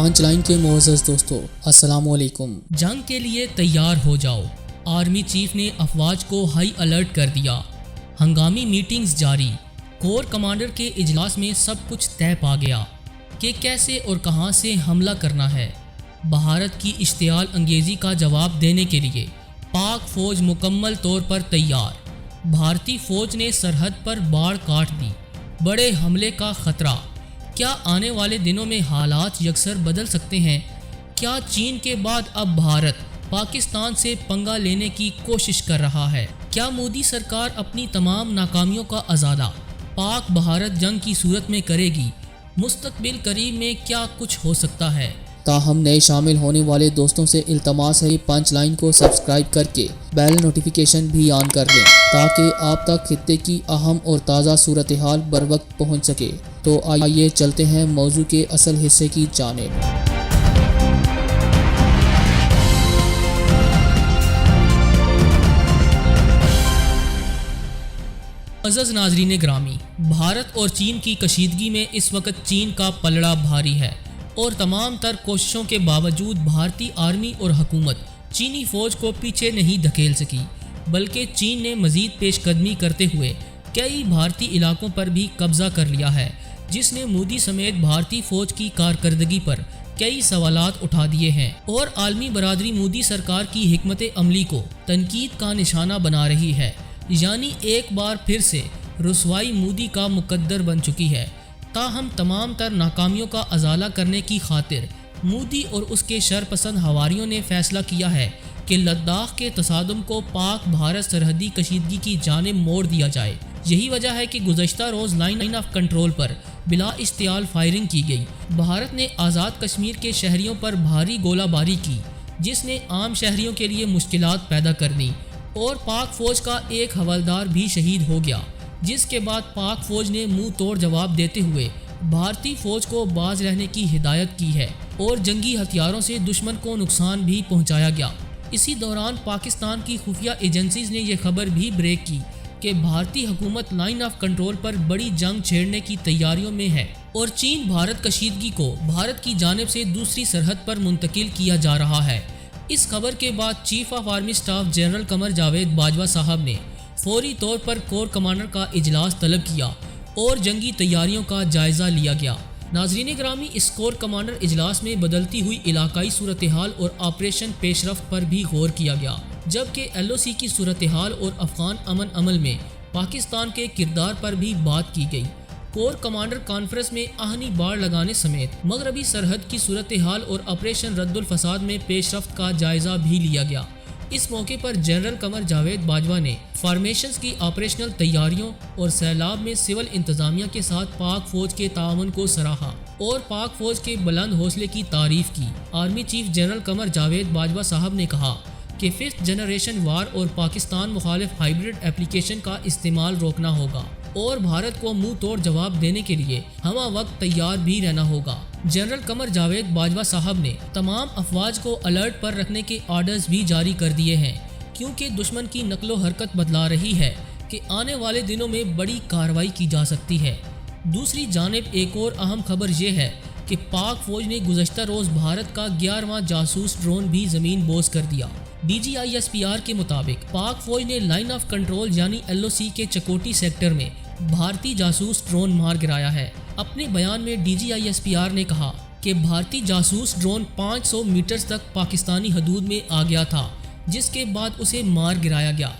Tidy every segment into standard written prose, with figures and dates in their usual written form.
پانچ لائن کے معزز دوستو، السلام علیکم۔ جنگ کے لیے تیار ہو جاؤ، آرمی چیف نے افواج کو ہائی الرٹ کر دیا۔ ہنگامی میٹنگز جاری، کور کمانڈر کے اجلاس میں سب کچھ طے پا گیا کہ کیسے اور کہاں سے حملہ کرنا ہے۔ بھارت کی اشتعال انگیزی کا جواب دینے کے لیے پاک فوج مکمل طور پر تیار۔ بھارتی فوج نے سرحد پر باڑ کاٹ دی، بڑے حملے کا خطرہ۔ کیا آنے والے دنوں میں حالات یکسر بدل سکتے ہیں؟ کیا چین کے بعد اب بھارت پاکستان سے پنگا لینے کی کوشش کر رہا ہے؟ کیا مودی سرکار اپنی تمام ناکامیوں کا ازالہ پاک بھارت جنگ کی صورت میں کرے گی؟ مستقبل قریب میں کیا کچھ ہو سکتا ہے؟ تاہم نئے شامل ہونے والے دوستوں سے التماس ہے پانچ لائن کو سبسکرائب کر کے بیل نوٹیفیکیشن بھی آن کر دیں تاکہ آپ تک خطے کی اہم اور تازہ صورتحال بر وقت پہنچ سکے۔ تو آئیے چلتے ہیں موضوع کے اصل حصے کی جانب۔ معزز ناظرین گرامی، بھارت اور چین کی کشیدگی میں اس وقت چین کا پلڑا بھاری ہے اور تمام تر کوششوں کے باوجود بھارتی آرمی اور حکومت چینی فوج کو پیچھے نہیں دھکیل سکی، بلکہ چین نے مزید پیش قدمی کرتے ہوئے کئی بھارتی علاقوں پر بھی قبضہ کر لیا ہے، جس نے مودی سمیت بھارتی فوج کی کارکردگی پر کئی سوالات اٹھا دیے ہیں اور عالمی برادری مودی سرکار کی حکمت عملی کو تنقید کا نشانہ بنا رہی ہے۔ یعنی ایک بار پھر سے رسوائی مودی کا مقدر بن چکی ہے۔ تاہم تمام تر ناکامیوں کا ازالہ کرنے کی خاطر مودی اور اس کے شرپسند حواریوں نے فیصلہ کیا ہے کہ لداخ کے تصادم کو پاک بھارت سرحدی کشیدگی کی جانب موڑ دیا جائے۔ یہی وجہ ہے کہ گزشتہ روز لائن آف کنٹرول پر بلا اشتعال فائرنگ کی گئی۔ بھارت نے آزاد کشمیر کے شہریوں پر بھاری گولہ باری کی، جس نے عام شہریوں کے لیے مشکلات پیدا کر دیں اور پاک فوج کا ایک حوالدار بھی شہید ہو گیا، جس کے بعد پاک فوج نے منہ توڑ جواب دیتے ہوئے بھارتی فوج کو باز رہنے کی ہدایت کی ہے اور جنگی ہتھیاروں سے دشمن کو نقصان بھی پہنچایا گیا۔ اسی دوران پاکستان کی خفیہ ایجنسیز نے یہ خبر بھی بریک کی کہ بھارتی حکومت لائن آف کنٹرول پر بڑی جنگ چھیڑنے کی تیاریوں میں ہے اور چین بھارت کشیدگی کو بھارت کی جانب سے دوسری سرحد پر منتقل کیا جا رہا ہے۔ اس خبر کے بعد chief of army staff general Qamar Javed Bajwa صاحب نے فوری طور پر کور کمانڈر کا اجلاس طلب کیا اور جنگی تیاریوں کا جائزہ لیا گیا۔ ناظرین گرامی، اس کور کمانڈر اجلاس میں بدلتی ہوئی علاقائی صورتحال اور آپریشن پیش رفت پر بھی غور کیا گیا، جبکہ LOC کی صورتحال اور افغان امن عمل میں پاکستان کے کردار پر بھی بات کی گئی۔ کور کمانڈر کانفرنس میں آہنی باڑ لگانے سمیت مغربی سرحد کی صورتحال اور آپریشن رد الفساد میں پیش رفت کا جائزہ بھی لیا گیا۔ اس موقع پر جنرل قمر جاوید باجوہ نے فارمیشنز کی آپریشنل تیاریوں اور سیلاب میں سول انتظامیہ کے ساتھ پاک فوج کے تعاون کو سراہا اور پاک فوج کے بلند حوصلے کی تعریف کی۔ Army chief general Qamar Javed Bajwa صاحب نے کہا کہ 5th جنریشن وار اور پاکستان مخالف ہائبرڈ ایپلیکیشن کا استعمال روکنا ہوگا اور بھارت کو منہ توڑ جواب دینے کے لیے ہمہ وقت تیار بھی رہنا ہوگا۔ جنرل قمر جاوید باجوہ صاحب نے تمام افواج کو الرٹ پر رکھنے کے آرڈرز بھی جاری کر دیے ہیں، کیونکہ دشمن کی نقل و حرکت بتلا رہی ہے کہ آنے والے دنوں میں بڑی کارروائی کی جا سکتی ہے۔ دوسری جانب ایک اور اہم خبر یہ ہے کہ پاک فوج نے گزشتہ روز بھارت کا 11واں جاسوس ڈرون بھی زمین بوس کر دیا۔ DGISPR کے مطابق پاک فوج نے لائن آف کنٹرول یعنی LOC کے چکوٹی سیکٹر میں بھارتی جاسوس ڈرون مار گرایا ہے۔ اپنے بیان میں DGISPR نے کہا کہ بھارتی جاسوس ڈرون 500 میٹرز تک پاکستانی حدود میں آ گیا تھا، جس کے بعد اسے مار گرایا گیا۔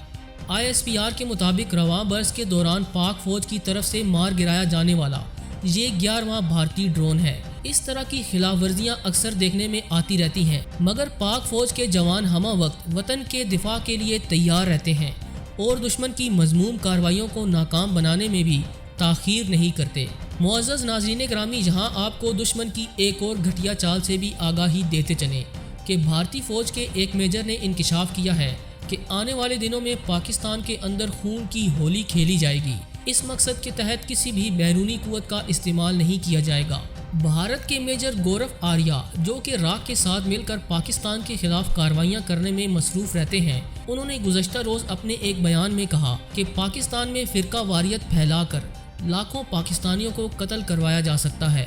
ISPR کے مطابق رواں برس کے دوران پاک فوج کی طرف سے مار گرایا جانے والا یہ 11واں بھارتی ڈرون ہے۔ اس طرح کی خلاف ورزیاں اکثر دیکھنے میں آتی رہتی ہیں، مگر پاک فوج کے جوان ہمہ وقت وطن کے دفاع کے لیے تیار رہتے ہیں اور دشمن کی مذموم کارروائیوں کو ناکام بنانے میں بھی تاخیر نہیں کرتے۔ معزز ناظرین گرامی، یہاں آپ کو دشمن کی ایک اور گھٹیا چال سے بھی آگاہی دیتے چلیں کہ بھارتی فوج کے ایک میجر نے انکشاف کیا ہے کہ آنے والے دنوں میں پاکستان کے اندر خون کی ہولی کھیلی جائے گی۔ اس مقصد کے تحت کسی بھی بیرونی قوت کا استعمال نہیں کیا جائے گا۔ بھارت کے میجر گورو آریہ، جو کہ راک کے ساتھ مل کر پاکستان کے خلاف کارروائیاں کرنے میں مصروف رہتے ہیں، انہوں نے گزشتہ روز اپنے ایک بیان میں کہا کہ پاکستان میں فرقہ واریت پھیلا کر لاکھوں پاکستانیوں کو قتل کروایا جا سکتا ہے۔